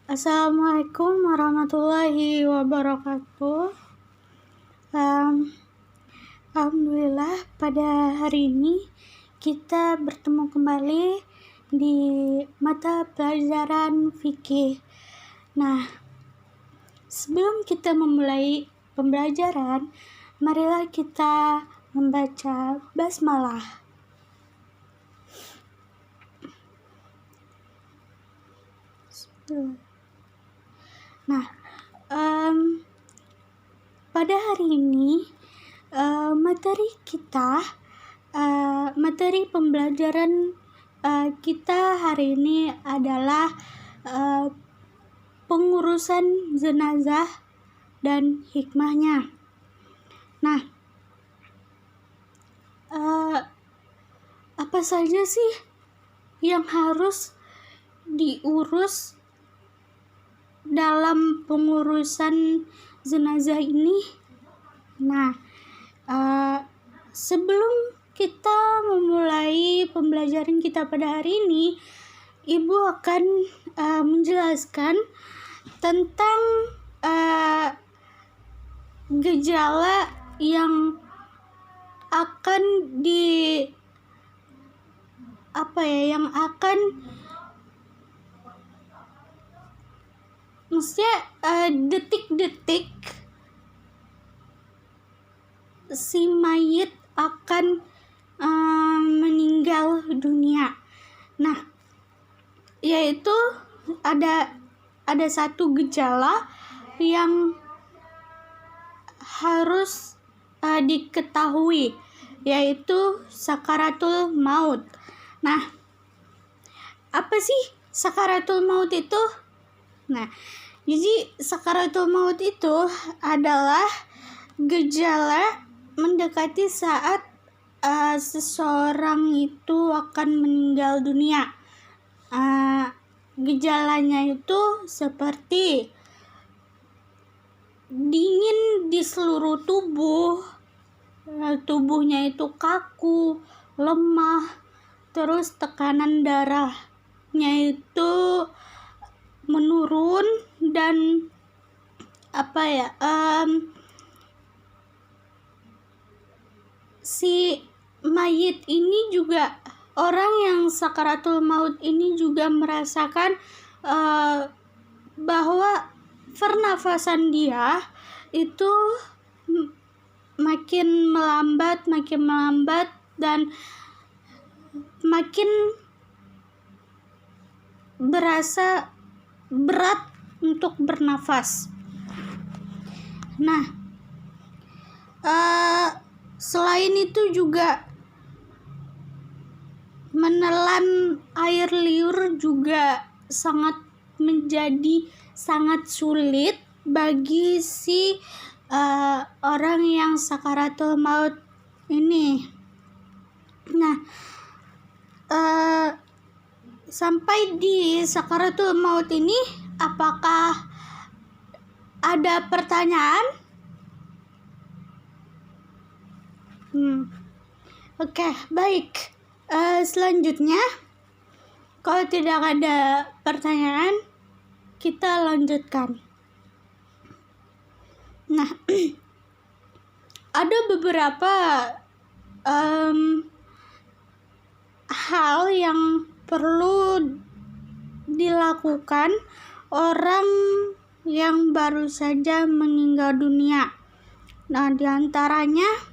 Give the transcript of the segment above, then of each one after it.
Assalamualaikum warahmatullahi wabarakatuh. Alhamdulillah pada hari ini kita bertemu kembali di mata pelajaran fikih. Nah, sebelum kita memulai pembelajaran, marilah kita membaca basmalah. Nah, pada hari ini materi pembelajaran kita hari ini adalah pengurusan jenazah dan hikmahnya. Nah, apa saja sih yang harus diurus dalam pengurusan jenazah ini? Nah, sebelum kita memulai pembelajaran kita pada hari ini, Ibu akan menjelaskan tentang gejala yang akan detik-detik si mayit akan meninggal dunia. Nah, yaitu ada satu gejala yang harus diketahui, yaitu sakaratul maut. Nah, apa sih sakaratul maut itu? Nah, jadi sakaratul maut itu adalah gejala mendekati saat seseorang itu akan meninggal dunia. Gejalanya itu seperti dingin di seluruh tubuh, tubuhnya itu kaku, lemah, terus tekanan darahnya itu menurun, dan si mayit ini juga, orang yang sakaratul maut ini juga merasakan bahwa pernafasan dia itu makin melambat dan makin berasa berat untuk bernafas. Nah, selain itu juga menelan air liur juga menjadi sangat sulit bagi si orang yang sakaratul maut ini. Nah, sampai di sakaratul maut ini, apakah ada pertanyaan? Oke, baik. Selanjutnya, kalau tidak ada pertanyaan, kita lanjutkan. Nah, ada beberapa hal yang perlu dilakukan orang yang baru saja meninggal dunia. Nah, diantaranya,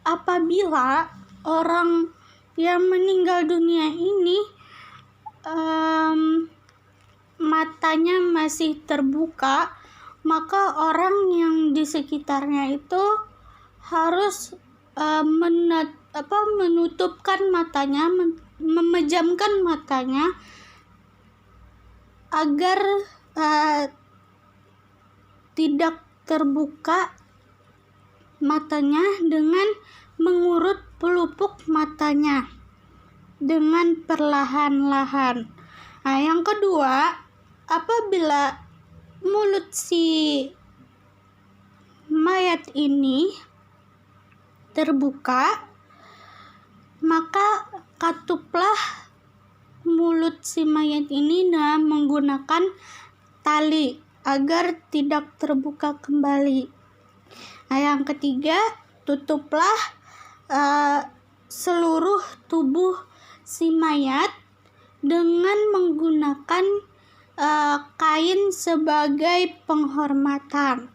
apabila orang yang meninggal dunia ini matanya masih terbuka, maka orang yang di sekitarnya itu harus menutupkan matanya, memejamkan matanya agar tidak terbuka matanya dengan mengurut pelupuk matanya dengan perlahan-lahan. Nah, yang kedua, apabila mulut si mayat ini terbuka, maka katuplah mulut si mayat ini dengan menggunakan tali agar tidak terbuka kembali. Nah, yang ketiga, tutuplah seluruh tubuh si mayat dengan menggunakan kain sebagai penghormatan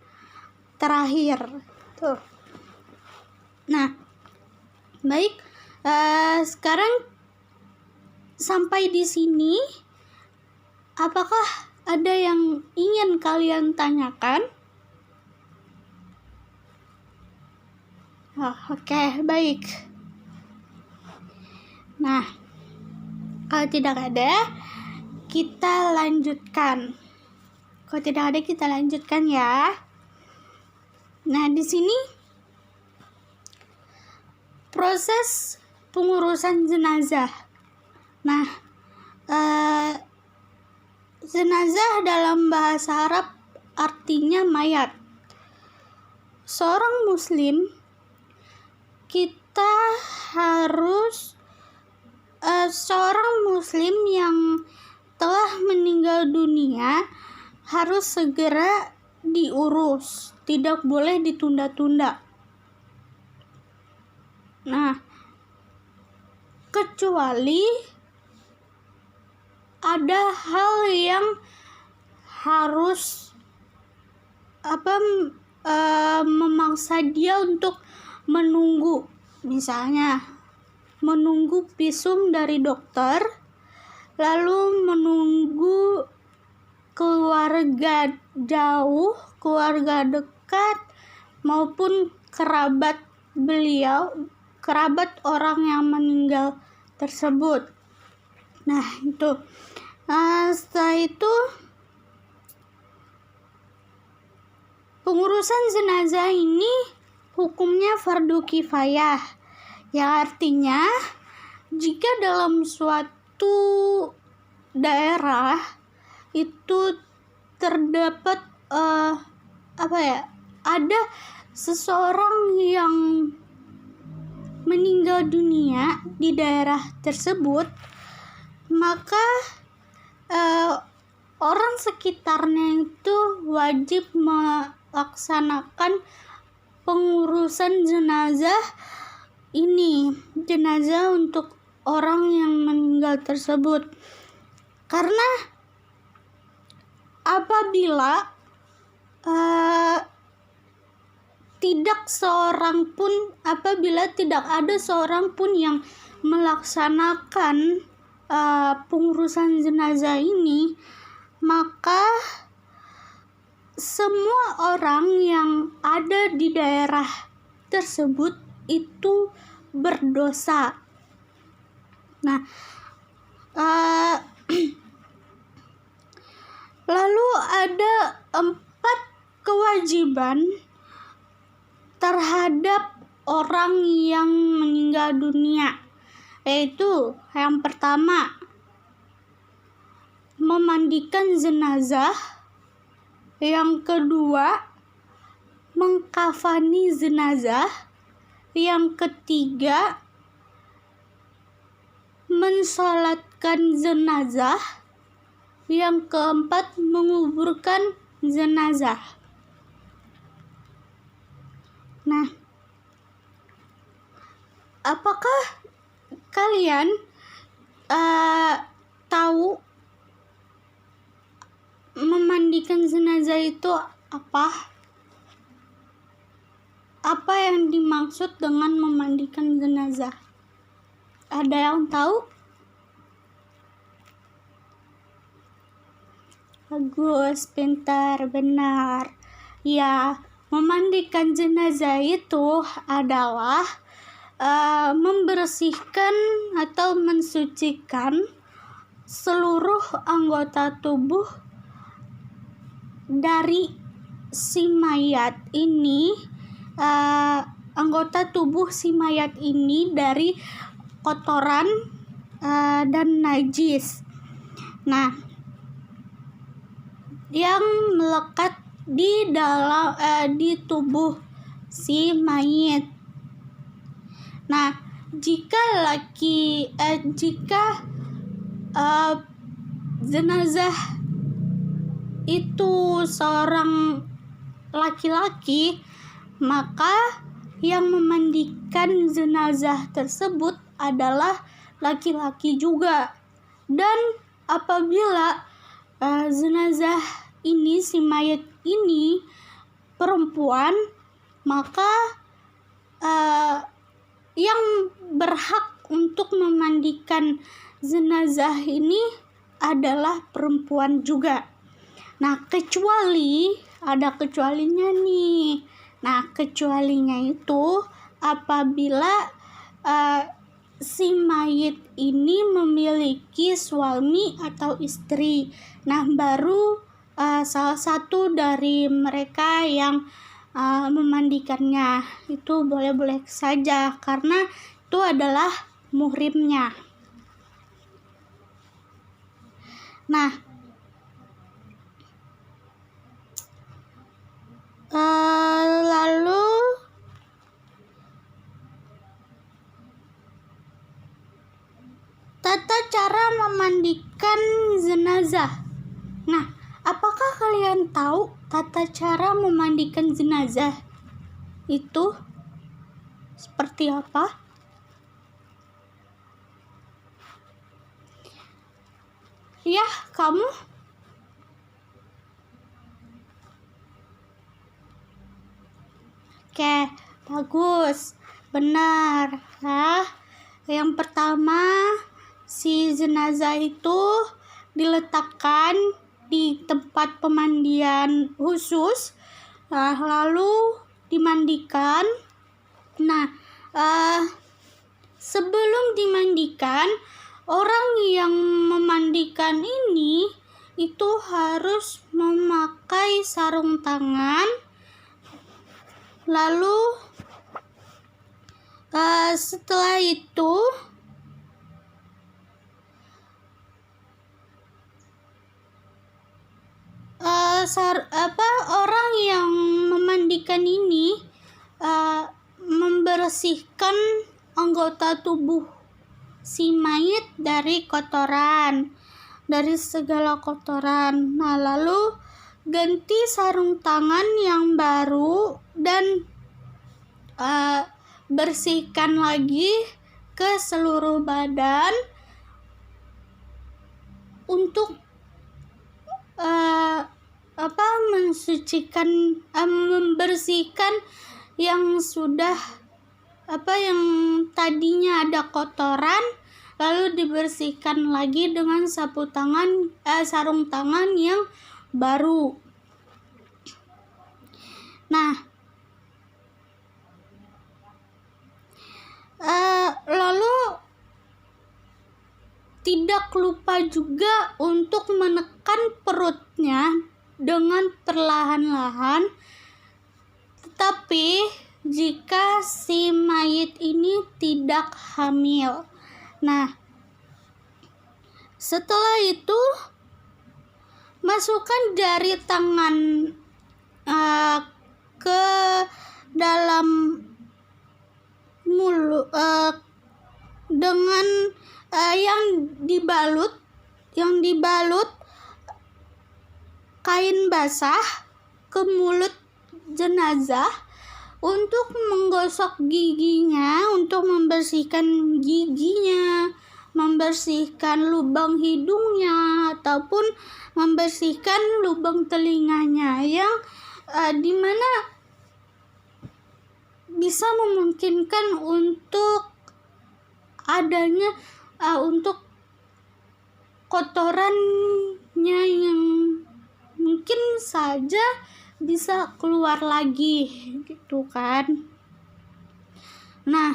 terakhir. Tuh. Nah, baik, sekarang sampai di sini, apakah ada yang ingin kalian tanyakan? Oke, baik. Nah, kalau tidak ada, kita lanjutkan. Kalau tidak ada, kita lanjutkan ya. Nah, di sini proses pengurusan jenazah. Nah, jenazah dalam bahasa Arab artinya mayat. Seorang muslim, kita harus seorang muslim yang telah meninggal dunia harus segera diurus, tidak boleh ditunda-tunda. Nah, kecuali ada hal yang harus memaksa dia untuk menunggu, misalnya menunggu visum dari dokter, lalu menunggu keluarga jauh, keluarga dekat maupun kerabat orang yang meninggal tersebut. Nah, itu. Setelah itu pengurusan jenazah ini hukumnya fardu kifayah, yang artinya jika dalam suatu daerah itu terdapat ada seseorang yang meninggal dunia di daerah tersebut, maka orang sekitarnya itu wajib melaksanakan pengurusan jenazah untuk orang yang meninggal tersebut. Karena apabila tidak ada seorang pun yang melaksanakan pengurusan jenazah ini, maka semua orang yang ada di daerah tersebut itu berdosa. Nah, lalu ada 4 kewajiban terhadap orang yang meninggal dunia, yaitu yang pertama, memandikan jenazah, yang kedua, mengkafani jenazah, yang ketiga, mensolatkan jenazah, yang keempat, menguburkan jenazah. Nah, apakah kalian tahu memandikan jenazah itu apa? Apa yang dimaksud dengan memandikan jenazah? Ada yang tahu? Bagus, pintar, benar. Ya, memandikan jenazah itu adalah membersihkan atau mensucikan seluruh anggota tubuh dari si mayat ini, anggota tubuh si mayat ini dari kotoran dan najis. Nah, yang melekat di tubuh si mayit. Nah, jika jenazah itu seorang laki-laki, maka yang memandikan jenazah tersebut adalah laki-laki juga. Dan apabila jenazah ini, si mayat ini perempuan, maka yang berhak untuk memandikan jenazah ini adalah perempuan juga. Nah, kecuali ada kecualinya nih. Nah, kecualinya itu apabila si mayit ini memiliki suami atau istri. Nah, baru salah satu dari mereka yang memandikannya itu boleh-boleh saja, karena itu adalah muhrimnya. Nah, lalu tata cara memandikan jenazah. Nah, apakah kalian tahu tata cara memandikan jenazah itu seperti apa? Ya, kamu? Oke, bagus. Benar. Nah, yang pertama, si jenazah itu diletakkan di tempat pemandian khusus, lalu dimandikan. Nah, sebelum dimandikan, orang yang memandikan ini itu harus memakai sarung tangan. Lalu setelah itu orang yang memandikan ini membersihkan anggota tubuh si mayit dari kotoran, dari segala kotoran. Nah, lalu ganti sarung tangan yang baru dan bersihkan lagi ke seluruh badan untuk mensucikan, membersihkan yang sudah yang tadinya ada kotoran, lalu dibersihkan lagi dengan sarung tangan yang baru. Nah, lalu tidak lupa juga untuk menekan perutnya dengan perlahan-lahan. Tetapi jika si mayit ini tidak hamil. Nah, setelah itu masukkan jari tangan ke dalam mulut dengan yang dibalut kain basah ke mulut jenazah untuk menggosok giginya, untuk membersihkan giginya, membersihkan lubang hidungnya, ataupun membersihkan lubang telinganya yang dimana bisa memungkinkan untuk adanya untuk kotorannya yang mungkin saja bisa keluar lagi, gitu kan. Nah,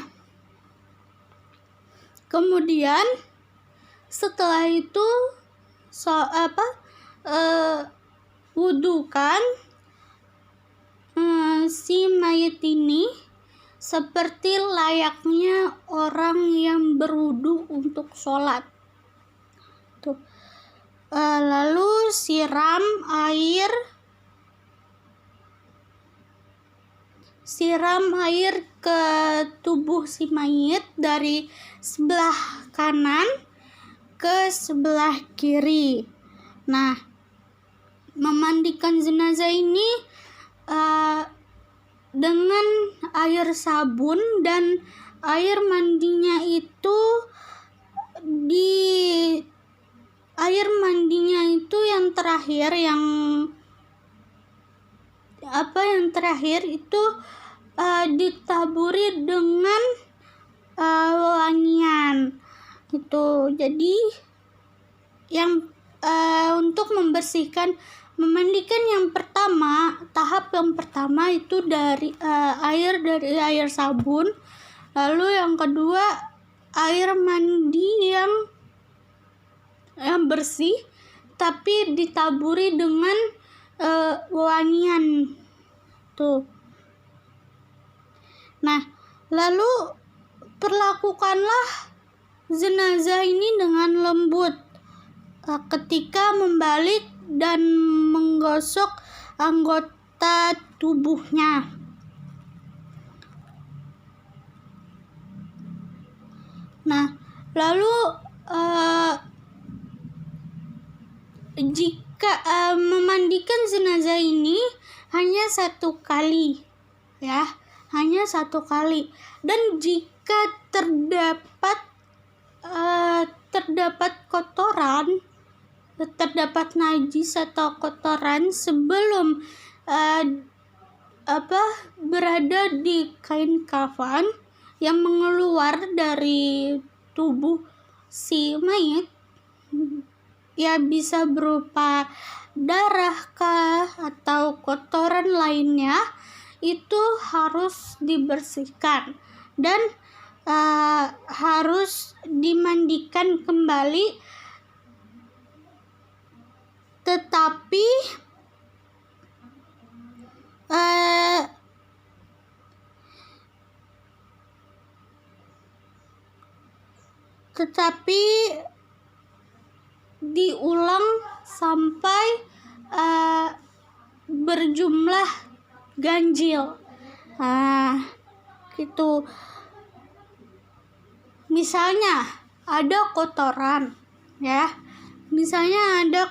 kemudian setelah itu wudukan si mayit ini seperti layaknya orang yang berwudu untuk sholat. Tuh. Lalu siram air ke tubuh si mayit dari sebelah kanan ke sebelah kiri. Nah, memandikan jenazah ini dengan air sabun, dan air mandinya itu yang terakhir itu ditaburi dengan wangian gitu. Jadi untuk memandikan tahap yang pertama itu dari air sabun, lalu yang kedua air mandi yang bersih tapi ditaburi dengan wangian tuh. Nah, lalu perlakukanlah jenazah ini dengan lembut ketika membalik dan menggosok anggota tubuhnya. Nah, lalu jika memandikan jenazah ini hanya satu kali, dan jika terdapat najis atau kotoran sebelum berada di kain kafan yang mengeluar dari tubuh si mayit, ya bisa berupa darah kah atau kotoran lainnya, itu harus dibersihkan dan harus dimandikan kembali. Tetapi diulang sampai berjumlah ganjil. Gitu. Misalnya ada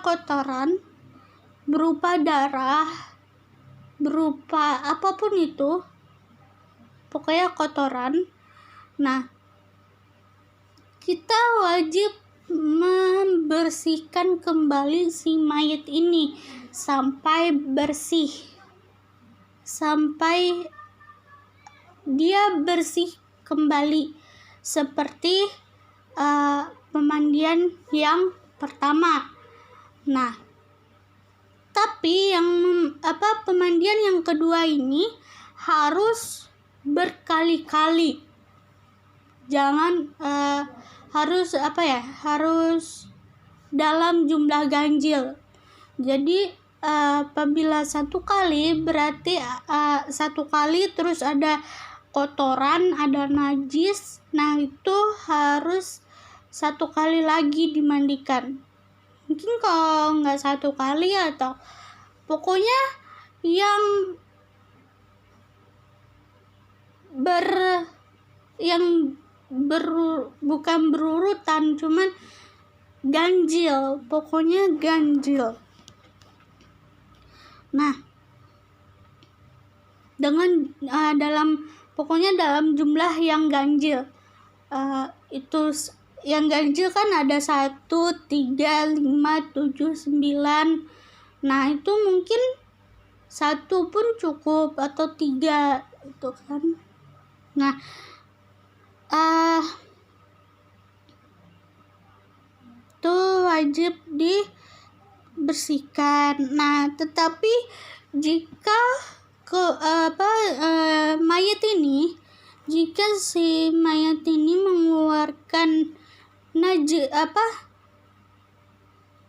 kotoran, berupa darah, berupa apapun itu, pokoknya kotoran. Nah, kita wajib membersihkan kembali si mayit ini sampai bersih, sampai dia bersih kembali seperti pemandian yang pertama. Nah, tapi pemandian yang kedua ini harus berkali-kali. Jangan harus dalam jumlah ganjil. Jadi apabila satu kali, berarti satu kali terus ada kotoran, ada najis, nah itu harus satu kali lagi dimandikan. Mungkin kalau nggak satu kali, atau pokoknya yang bukan berurutan, cuman ganjil, pokoknya ganjil. Nah, dengan dalam jumlah yang ganjil. Itu yang ganjil kan ada 1, 3, 5, 7, 9. Nah, itu mungkin 1 pun cukup atau 3 itu kan. Nah, itu wajib dibersihkan. Nah, tetapi jika jika si mayat ini mengeluarkan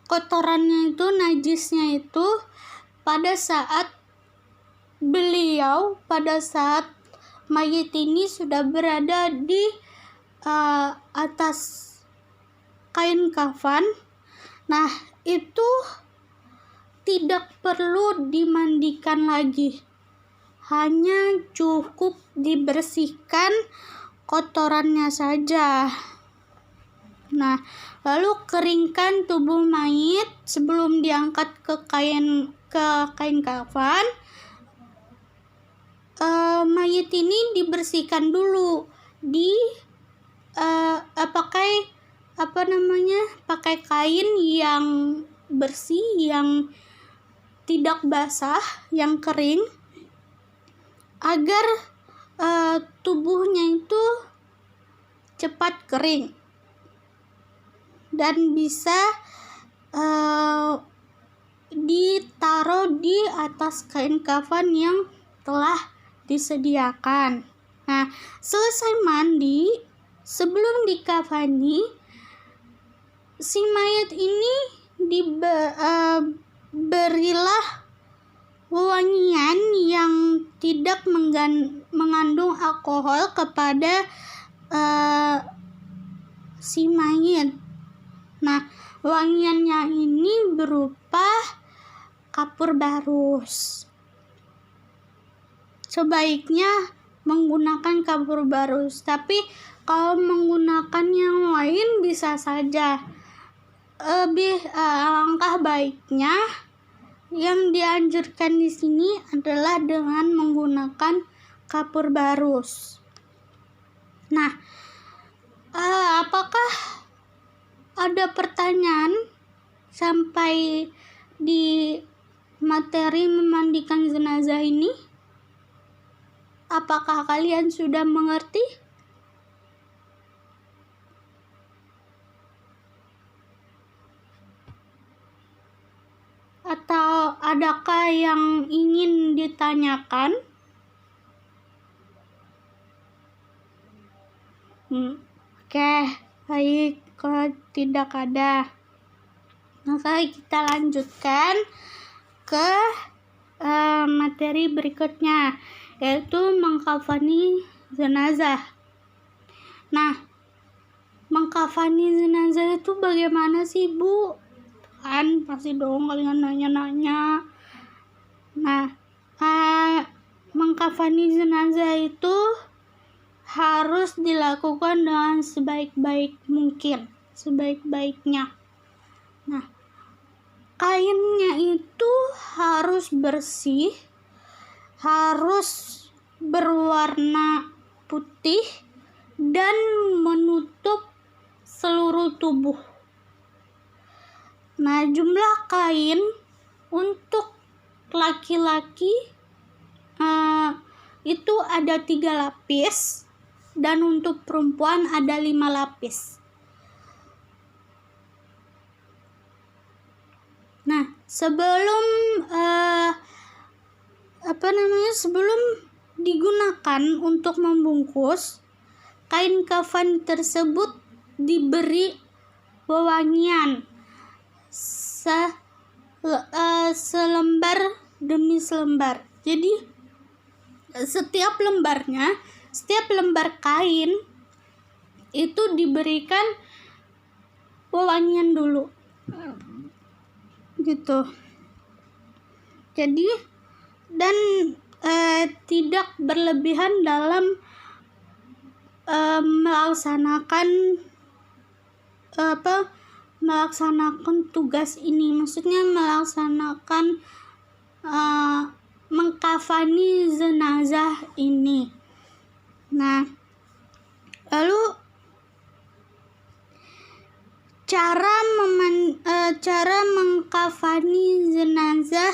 kotorannya itu, najisnya itu pada saat mayat ini sudah berada di atas kain kafan, nah itu tidak perlu dimandikan lagi, hanya cukup dibersihkan kotorannya saja. Nah, lalu keringkan tubuh mayit sebelum diangkat ke kain kafan. Mayit ini dibersihkan dulu pakai kain yang bersih, yang tidak basah, yang kering, agar tubuhnya itu cepat kering dan bisa ditaruh di atas kain kafan yang telah disediakan. Nah, selesai mandi, sebelum dikafani, si mayat ini berilah wewangian yang tidak mengandung alkohol kepada si mayat. Nah, wangiannya ini berupa kapur barus. Sebaiknya menggunakan kapur barus, tapi kalau menggunakan yang lain bisa saja. Alangkah baiknya yang dianjurkan di sini adalah dengan menggunakan kapur barus. Nah, apakah ada pertanyaan sampai di materi memandikan jenazah ini? Apakah kalian sudah mengerti? Atau adakah yang ingin ditanyakan? Oke, baik. Kalau tidak ada, maka kita lanjutkan ke materi berikutnya, yaitu mengkafani jenazah. Nah, mengkafani jenazah itu bagaimana sih, Bu? Kan pasti dong kalian nanya-nanya. Nah, mengkafani jenazah itu harus dilakukan dengan sebaik-baiknya. Nah, kainnya itu harus bersih, harus berwarna putih, dan menutup seluruh tubuh. Nah, jumlah kain untuk laki-laki itu ada 3 lapis, dan untuk perempuan ada 5 lapis. Nah, sebelum digunakan untuk membungkus, kain kafan tersebut diberi wewangian selembar demi selembar. Jadi setiap lembar kain itu diberikan wewangian dulu, gitu. Jadi dan tidak berlebihan dalam melaksanakan tugas ini. Maksudnya melaksanakan mengkafani jenazah ini. Nah, lalu cara mengkafani jenazah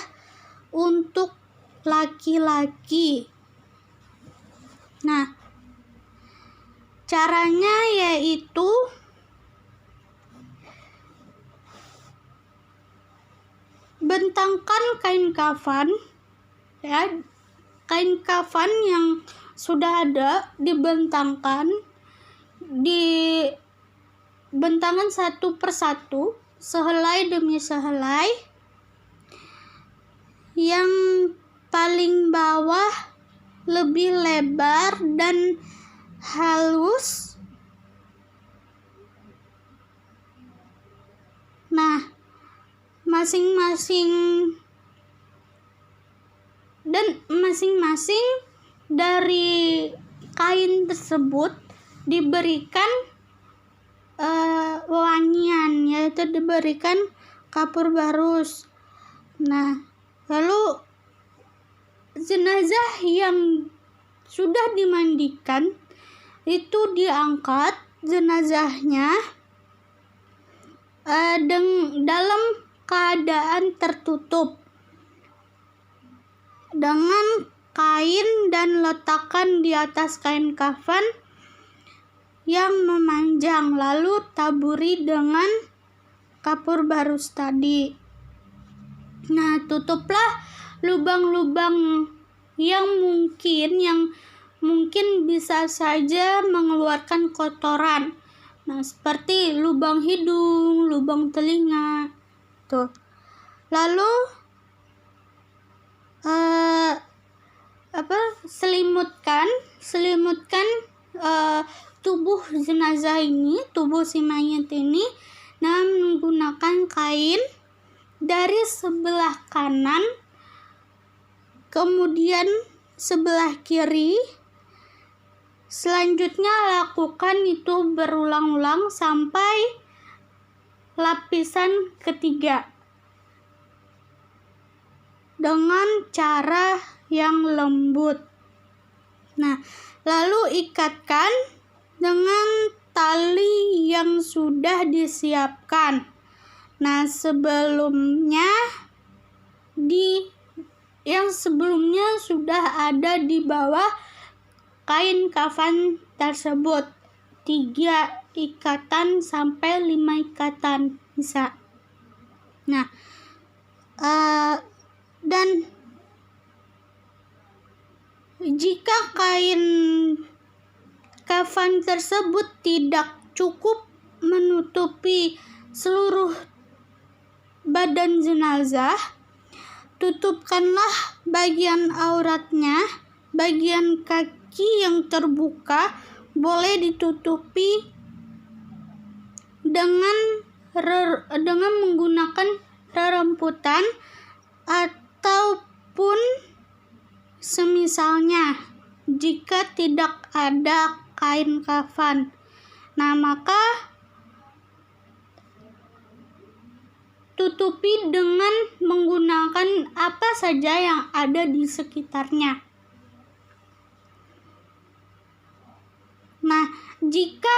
untuk laki-laki. Nah, caranya yaitu bentangkan kain kafan, kain kafan yang sudah ada dibentangkan satu persatu, sehelai demi sehelai. Yang paling bawah lebih lebar dan halus. Nah, masing-masing dari kain tersebut diberikan wewangian, yaitu diberikan kapur barus. Nah, lalu jenazah yang sudah dimandikan itu diangkat jenazahnya dalam keadaan tertutup dengan kain dan letakkan di atas kain kafan yang memanjang, lalu taburi dengan kapur barus tadi. Nah, tutuplah lubang-lubang yang mungkin bisa saja mengeluarkan kotoran. Nah, seperti lubang hidung, lubang telinga. Tuh. Lalu selimutkan tubuh jenazah ini, tubuh si mayat ini dengan menggunakan kain dari sebelah kanan, kemudian sebelah kiri. Selanjutnya lakukan itu berulang-ulang sampai lapisan ketiga dengan cara yang lembut. Nah, lalu ikatkan dengan tali yang sudah disiapkan. Nah, yang sebelumnya sudah ada di bawah kain kafan tersebut. 3 ikatan sampai 5 ikatan bisa. Nah, dan jika kain kafan tersebut tidak cukup menutupi seluruh badan jenazah, tutupkanlah bagian auratnya. Bagian kaki yang terbuka boleh ditutupi dengan menggunakan rerumputan ataupun semisalnya jika tidak ada kain kafan. Nah, maka tutupi dengan menggunakan apa saja yang ada di sekitarnya. Nah, jika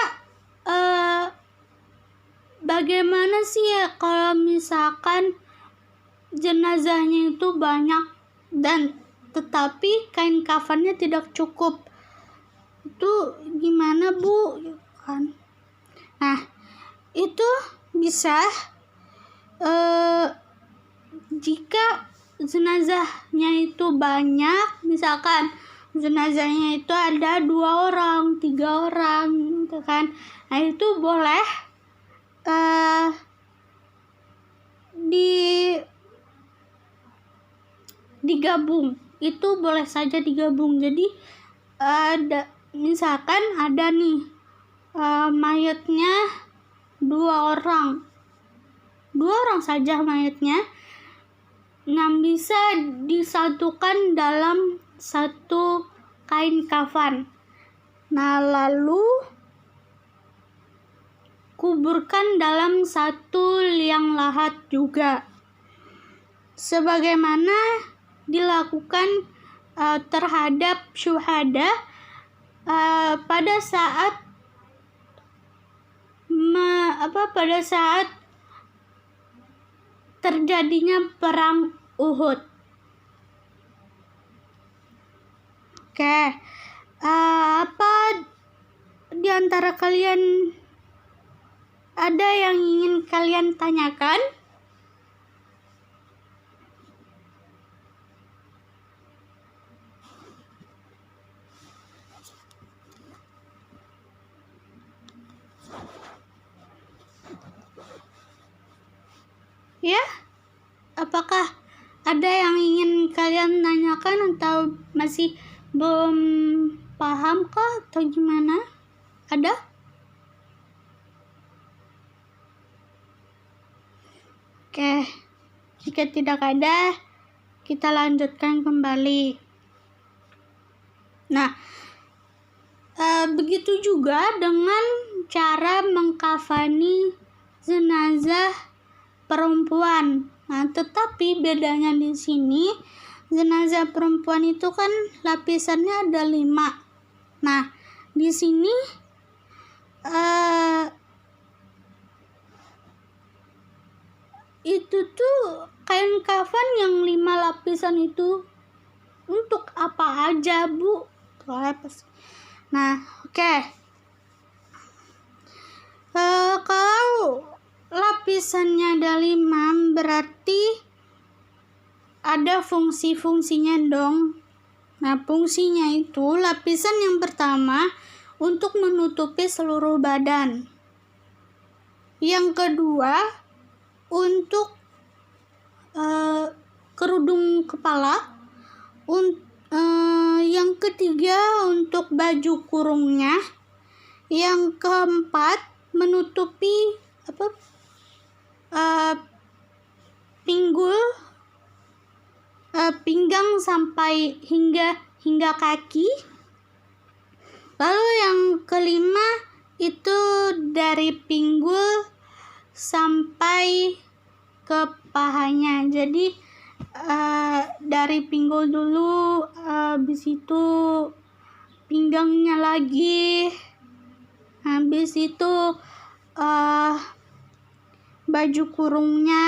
bagaimana sih ya kalau misalkan jenazahnya itu banyak dan tetapi kain kafannya tidak cukup, itu gimana Bu? Kan? Nah, itu bisa jika jenazahnya itu banyak, misalkan jenazahnya itu ada 2 orang, 3 orang gitu kan. Nah, itu boleh digabung. Itu boleh saja digabung. Jadi misalkan ada nih mayatnya 2 orang. 2 orang saja mayatnya. Nah, bisa disatukan dalam satu kain kafan. Nah, lalu kuburkan dalam satu liang lahat juga. Sebagaimana dilakukan terhadap syuhada pada saat terjadinya perang Uhud. Oke, apa di antara kalian ada yang ingin kalian tanyakan? Ya, apakah ada yang ingin kalian tanyakan atau masih belum paham kah atau gimana? Ada? Oke, jika tidak ada, kita lanjutkan kembali. Nah, Begitu juga dengan cara mengkafani jenazah perempuan. Nah, tetapi bedanya di sini, jenazah perempuan itu kan lapisannya ada 5. Nah, di sini itu tuh kain kafan yang 5 lapisan itu untuk apa aja, Bu? Nah, oke. Kalau lapisannya ada 5, berarti ada fungsi-fungsinya dong. Nah, fungsinya itu lapisan yang pertama untuk menutupi seluruh badan. Yang kedua untuk kerudung kepala. Yang ketiga untuk baju kurungnya. Yang keempat menutupi pinggang sampai hingga kaki. Lalu yang kelima itu dari pinggul sampai ke pahanya. Jadi dari pinggul dulu, habis itu pinggangnya lagi, habis itu baju kurungnya.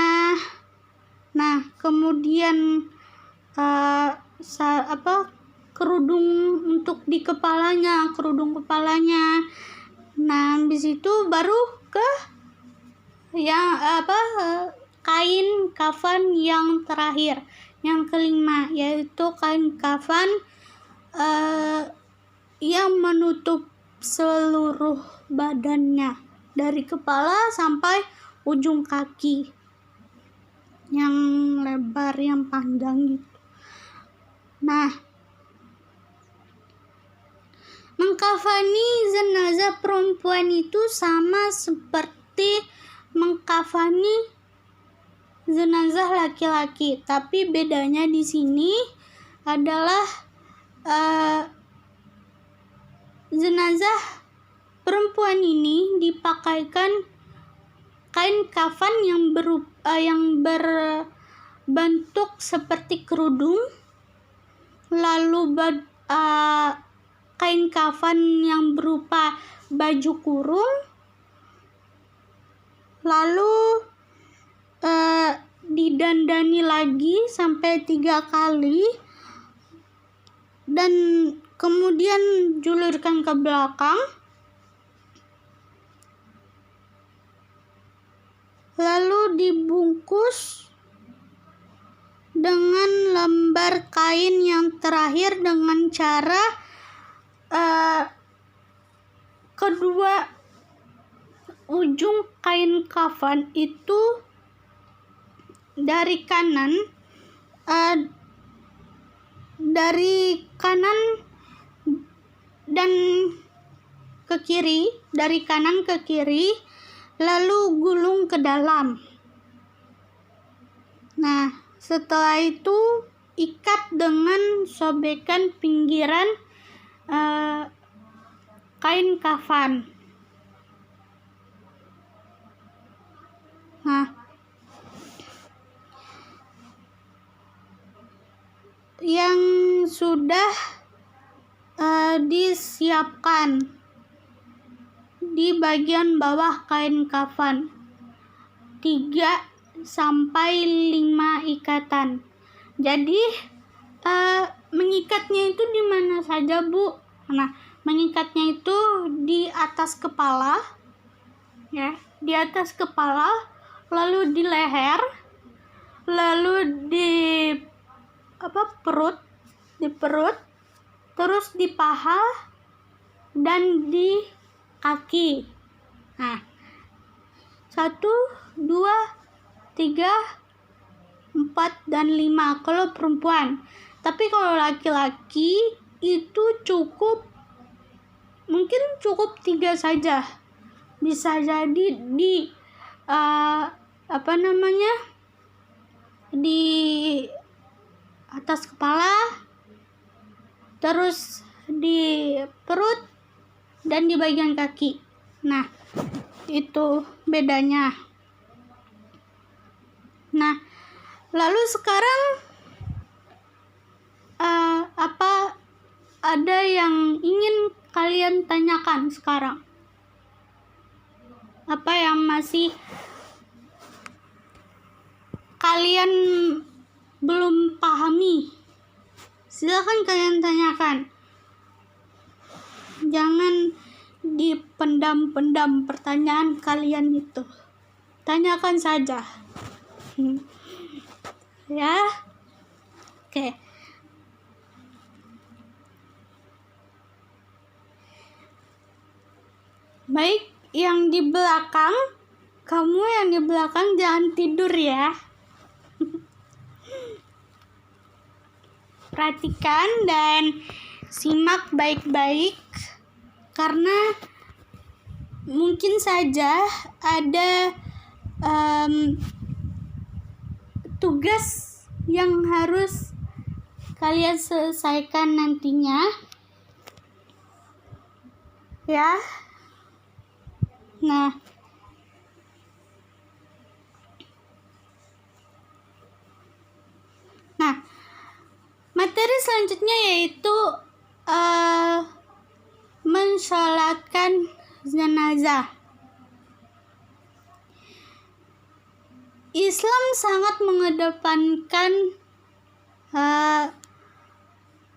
Nah, kemudian kerudung untuk di kepalanya, kerudung kepalanya. Nah, habis itu baru ke kain kafan yang terakhir, yang kelima, yaitu kain kafan yang menutup seluruh badannya dari kepala sampai ujung kaki, yang lebar, yang panjang gitu. Nah, mengkafani jenazah perempuan itu sama seperti mengkafani jenazah laki-laki, tapi bedanya di sini adalah jenazah perempuan ini dipakaikan kain kafan yang berbentuk seperti kerudung, lalu kain kafan yang berupa baju kurung, lalu didandani lagi sampai 3 kali, dan kemudian julurkan ke belakang, lalu dibungkus dengan lembar kain yang terakhir dengan cara kedua ujung kain kafan itu dari kanan dan ke kiri, dari kanan ke kiri, lalu gulung ke dalam. Nah, setelah itu ikat dengan sobekan pinggiran kain kafan. Nah, yang sudah disiapkan di bagian bawah kain kafan 3 sampai 5 ikatan. Jadi mengikatnya itu di mana saja, Bu? Nah, mengikatnya itu di atas kepala, ya, di atas kepala, lalu di leher, lalu di perut, terus di paha dan di kaki. Nah, 1, 2, 3, 4, dan 5 kalau perempuan. Tapi kalau laki-laki itu mungkin cukup 3 saja. Bisa jadi di di atas kepala, terus di perut, dan di bagian kaki. Nah, itu bedanya. Nah, lalu sekarang apa ada yang ingin kalian tanyakan sekarang? Apa yang masih kalian belum pahami? Silakan kalian tanyakan. Jangan dipendam-pendam pertanyaan kalian itu. Tanyakan saja. Ya. Oke. Baik, yang di belakang, kamu yang di belakang jangan tidur ya. Perhatikan dan simak baik-baik, karena mungkin saja ada tugas yang harus kalian selesaikan nantinya. Ya. Nah, materi selanjutnya yaitu mensolatkan jenazah. Islam sangat mengedepankan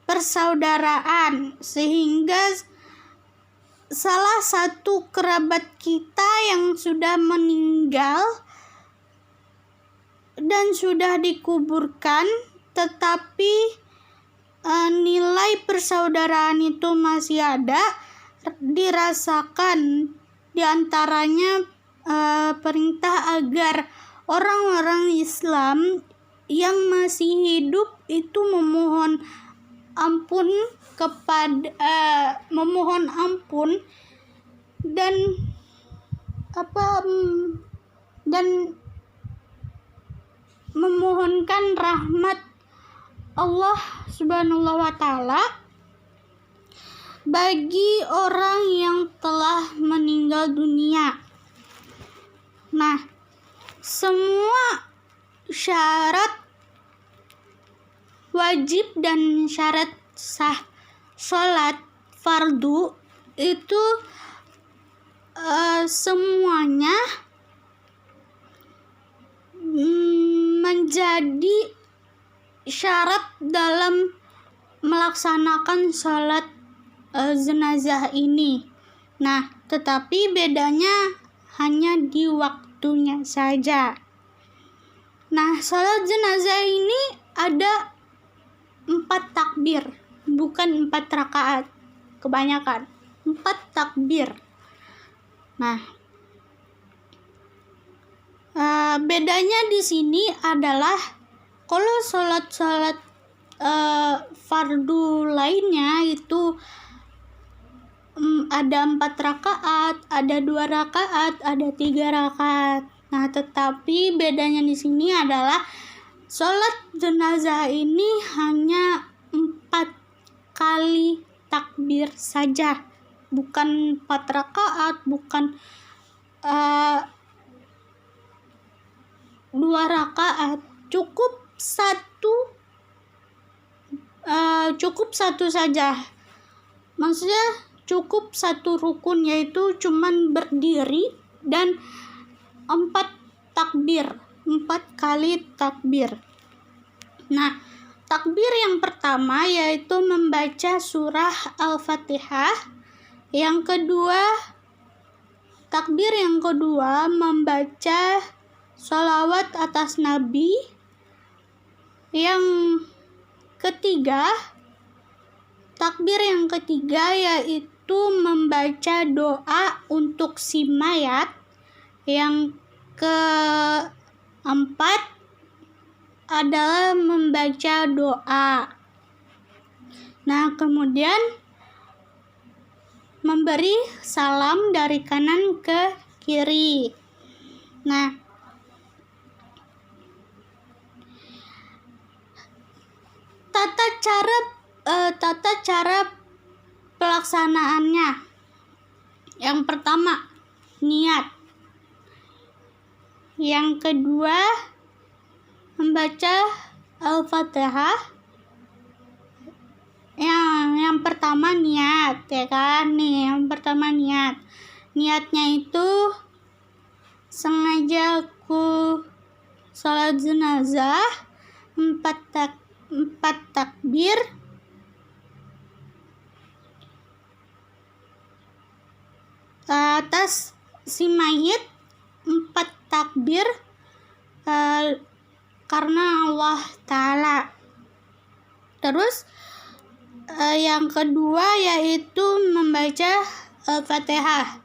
persaudaraan, sehingga salah satu kerabat kita yang sudah meninggal dan sudah dikuburkan, tetapi nilai persaudaraan itu masih ada, dirasakan diantaranya perintah agar orang-orang Islam yang masih hidup itu memohon ampun dan memohonkan rahmat Allah Subhanahu wa Ta'ala bagi orang yang telah meninggal dunia. Nah, semua syarat wajib dan syarat sah sholat fardu itu semuanya menjadi syarat dalam melaksanakan sholat jenazah ini. Nah, tetapi bedanya hanya di waktunya saja. Nah, sholat jenazah ini ada 4 takbir, bukan 4 rakaat. Kebanyakan 4 takbir. Nah, bedanya di sini adalah kalau sholat fardu lainnya itu ada 4 rakaat, ada 2 rakaat, ada 3 rakaat. Nah, tetapi bedanya di sini adalah sholat jenazah ini hanya 4 kali takbir saja, bukan 4 rakaat, bukan 2 rakaat, cukup satu saja. Maksudnya cukup 1 rukun, yaitu cuman berdiri dan 4 takbir, 4 kali takbir. Nah, takbir yang pertama yaitu membaca surah Al-Fatihah. Takbir yang kedua membaca sholawat atas Nabi. Takbir yang ketiga yaitu membaca doa untuk si mayat. Yang keempat adalah membaca doa. Nah, kemudian memberi salam dari kanan ke kiri. Nah, tata cara pelaksanaannya. Yang pertama, niat. Yang kedua, membaca Al-Fatihah. Yang pertama niat, ya kan? Nih, yang pertama niat. Niatnya itu sengaja aku sholat jenazah 4 takbir atas si mayit, 4 takbir karena Allah Ta'ala. Terus yang kedua yaitu membaca Al-Fatihah.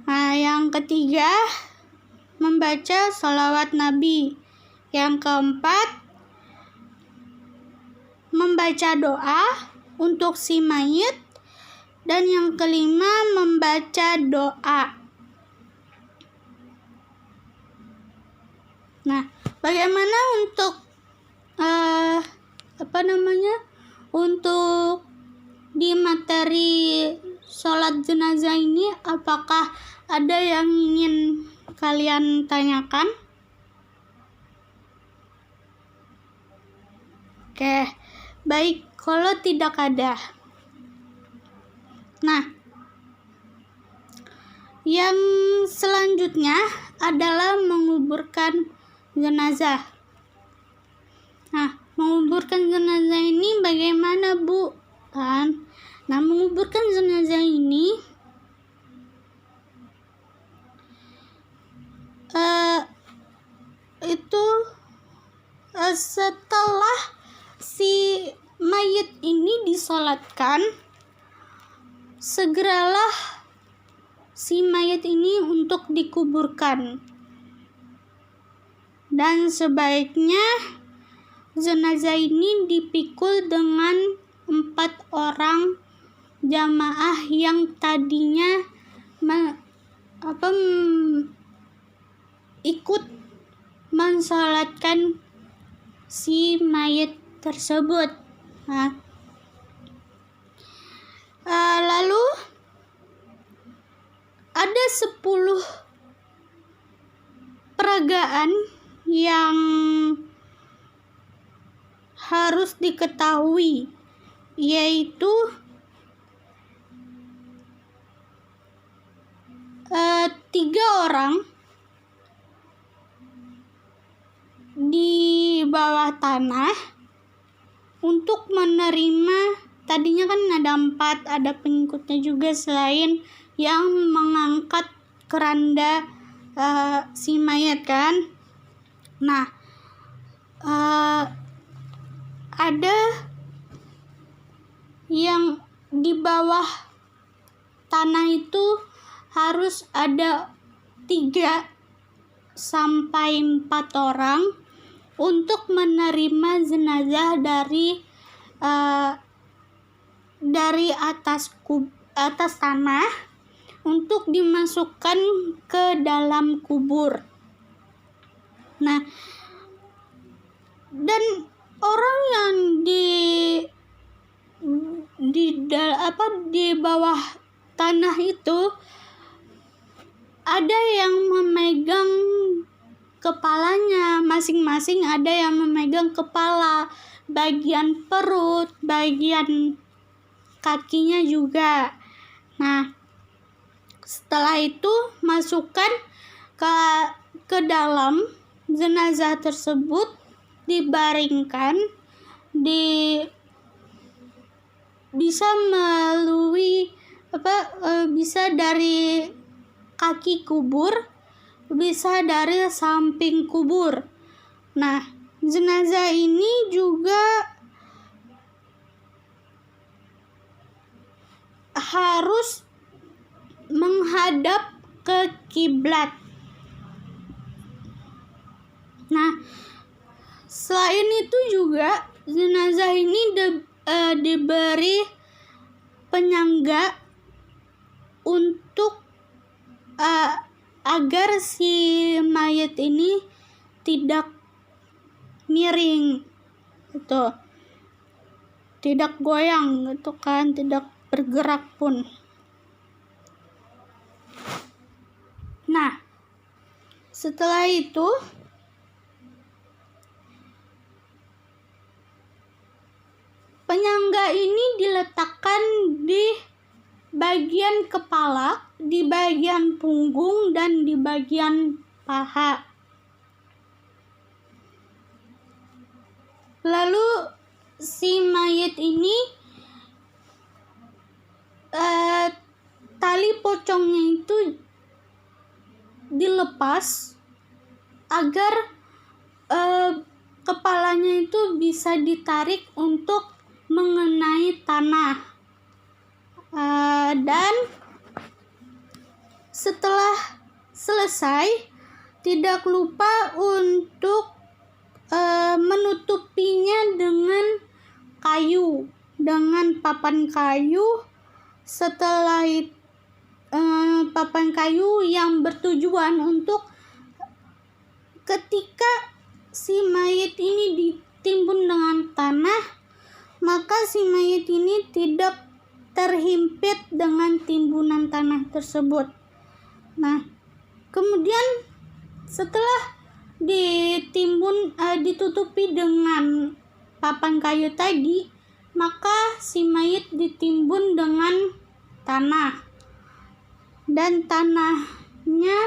Nah, yang ketiga membaca sholawat Nabi. Yang keempat membaca doa untuk si mayit. Dan yang kelima membaca doa. Nah, bagaimana untuk untuk di materi sholat jenazah ini, apakah ada yang ingin kalian tanyakan? Oke, baik, kalau tidak ada. Nah, yang selanjutnya adalah menguburkan jenazah. Nah, menguburkan jenazah ini bagaimana, Bu? Kan? Nah, menguburkan jenazah ini itu setelah si mayit ini disolatkan, segeralah si mayit ini untuk dikuburkan. Dan sebaiknya jenazah ini dipikul dengan 4 orang jamaah yang tadinya ikut mensolatkan si mayit tersebut. Nah, lalu ada 10 peragaan yang harus diketahui, yaitu 3 orang di bawah tanah untuk menerima. Tadinya kan ada 4, ada pengikutnya juga selain yang mengangkat keranda si mayat kan. Nah, ada yang di bawah tanah itu harus ada 3 sampai 4 orang untuk menerima jenazah dari atas tanah untuk dimasukkan ke dalam kubur. Nah, dan orang yang di bawah tanah itu ada yang memegang kepalanya, masing-masing ada yang memegang kepala, bagian perut, bagian kakinya juga. Nah, setelah itu masukkan ke dalam jenazah tersebut, dibaringkan, bisa melalui bisa dari kaki kubur, bisa dari samping kubur. Nah, jenazah ini juga harus menghadap ke kiblat. Nah, selain itu juga jenazah ini diberi penyangga untuk agar si mayat ini tidak miring gitu, tidak goyang gitu kan, tidak bergerak pun. Nah, setelah itu penyangga ini diletakkan di bagian kepala, di bagian punggung, dan di bagian paha. Lalu si mayit ini tali pocongnya itu dilepas agar kepalanya itu bisa ditarik untuk mengenai tanah. Dan setelah selesai, tidak lupa untuk menutupinya dengan kayu, dengan papan kayu. Setelah papan kayu yang bertujuan untuk ketika si mayit ini ditimbun dengan tanah, maka si mayit ini tidak terhimpit dengan timbunan tanah tersebut. Nah, kemudian setelah ditutupi dengan papan kayu tadi, maka si mayit ditimbun dengan tanah, dan tanahnya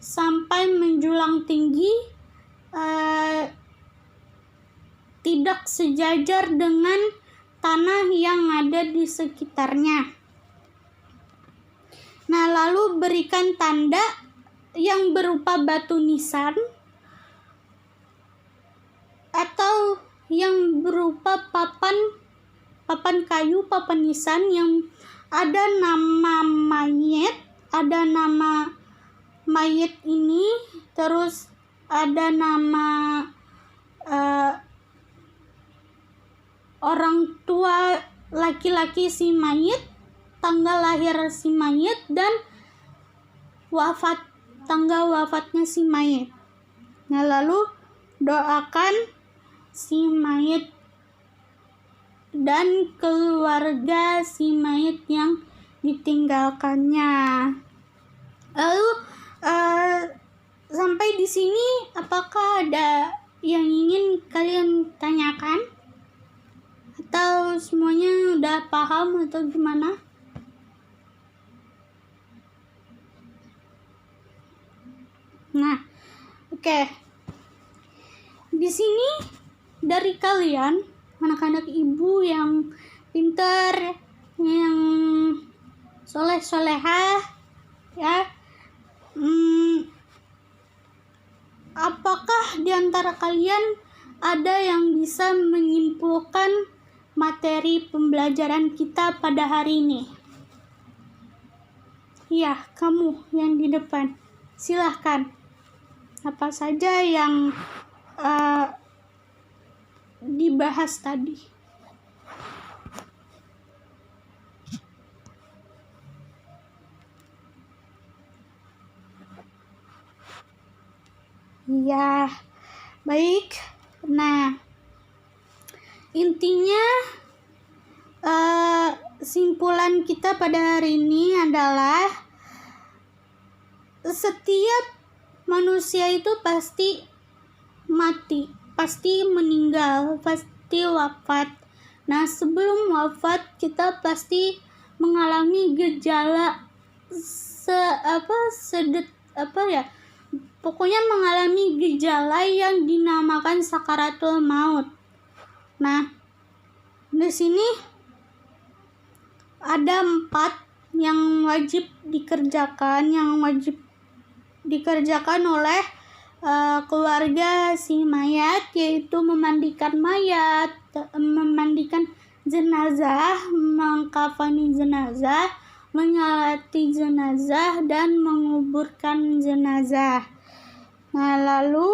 sampai menjulang tinggi, tidak sejajar dengan tanah yang ada di sekitarnya. Nah, lalu berikan tanda yang berupa batu nisan atau yang berupa papan kayu, papan nisan yang ada nama mayit ini, terus ada nama orang tua laki-laki si mayit, tanggal lahir si mayit, dan tanggal wafatnya si mayit. Nah, lalu doakan si mayit dan keluarga si mayit yang ditinggalkannya. Lalu sampai di sini, apakah ada yang ingin kalian tanyakan? Atau semuanya udah paham atau gimana? Nah, oke. Di sini dari kalian, anak-anak ibu yang pintar, yang soleh-solehah, ya, apakah di antara kalian ada yang bisa menyimpulkan materi pembelajaran kita pada hari ini? Ya, kamu yang di depan, silahkan. Apa saja yang dibahas tadi? Ya, baik. Nah, intinya simpulan kita pada hari ini adalah setiap manusia itu pasti mati, pasti meninggal, pasti wafat. Nah, sebelum wafat kita pasti mengalami gejala pokoknya mengalami gejala yang dinamakan sakaratul maut. Nah, di sini ada 4 yang wajib dikerjakan oleh keluarga si mayat, yaitu memandikan mayat, memandikan jenazah, mengkafani jenazah, menyolati jenazah, dan menguburkan jenazah. Nah, lalu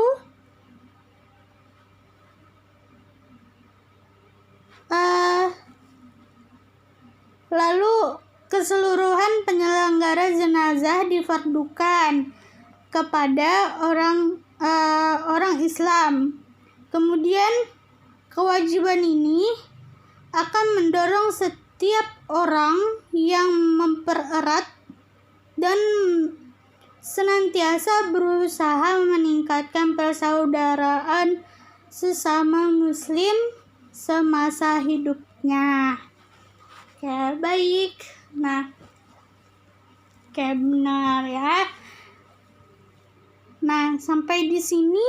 keseluruhan penyelenggara jenazah difardukan kepada orang Islam. Kemudian kewajiban ini akan mendorong setiap orang yang mempererat dan senantiasa berusaha meningkatkan persaudaraan sesama muslim semasa hidupnya. Oke, baik. Nah, oke, benar ya. Nah, sampai di sini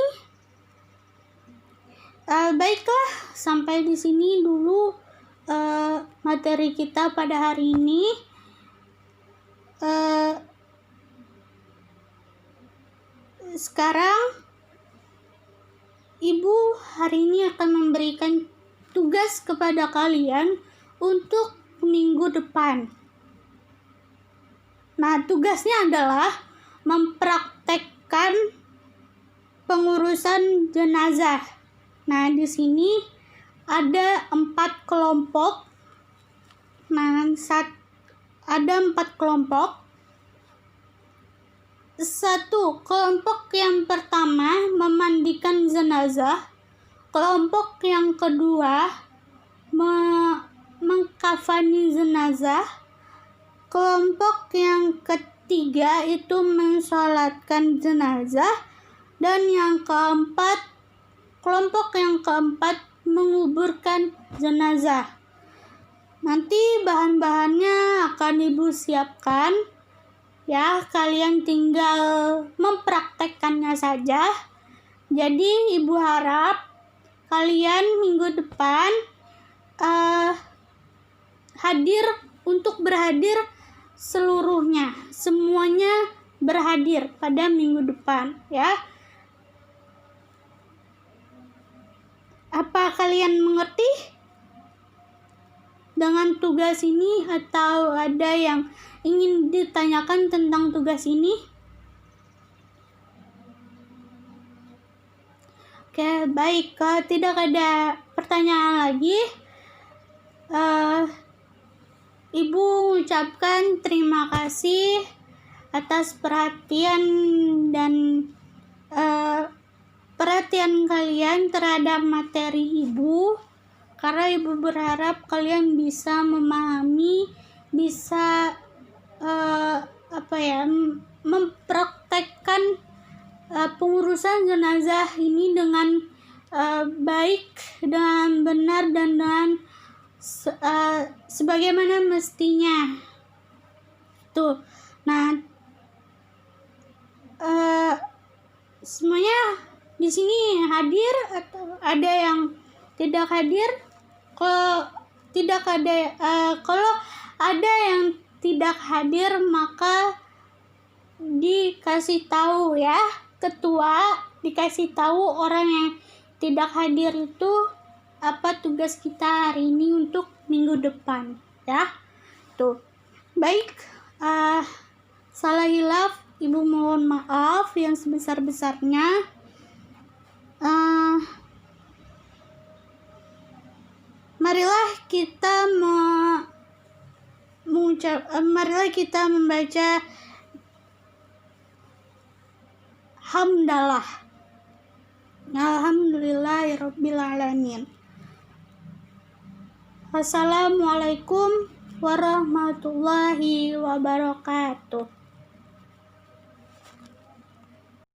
baiklah, sampai di sini dulu materi kita pada hari ini. Sekarang Ibu hari ini akan memberikan tugas kepada kalian untuk minggu depan. Nah, tugasnya adalah mempraktekkan pengurusan jenazah. Nah, di sini ada 4 kelompok. Nah, ada 4 kelompok. Satu, kelompok yang pertama memandikan jenazah. Kelompok yang kedua mengkafani jenazah. Kelompok yang ketiga itu mensolatkan jenazah. Dan yang keempat, kelompok yang keempat menguburkan jenazah. Nanti bahan-bahannya akan Ibu siapkan. Ya, kalian tinggal mempraktekkannya saja. Jadi Ibu harap kalian minggu depan berhadir seluruhnya, semuanya berhadir pada minggu depan ya. Apa kalian mengerti dengan tugas ini atau ada yang ingin ditanyakan tentang tugas ini? Oke, baik. Kalau tidak ada pertanyaan lagi, Ibu mengucapkan terima kasih atas perhatian dan perhatian kalian terhadap materi Ibu, karena Ibu berharap kalian bisa memahami, bisa mempraktekkan pengurusan jenazah ini dengan baik, dengan benar, dan dengan sebagaimana mestinya. Tuh. Nah, semuanya di sini hadir atau ada yang tidak hadir? Kalau ada yang tidak hadir, maka dikasih tahu ya, ketua dikasih tahu orang yang tidak hadir itu apa tugas kita hari ini untuk minggu depan ya. Tuh. Baik, salah hilaf Ibu mohon maaf yang sebesar-besarnya. Marilah kita membaca hamdalah. Alhamdulillahirabbil alamin. Wassalamualaikum warahmatullahi wabarakatuh.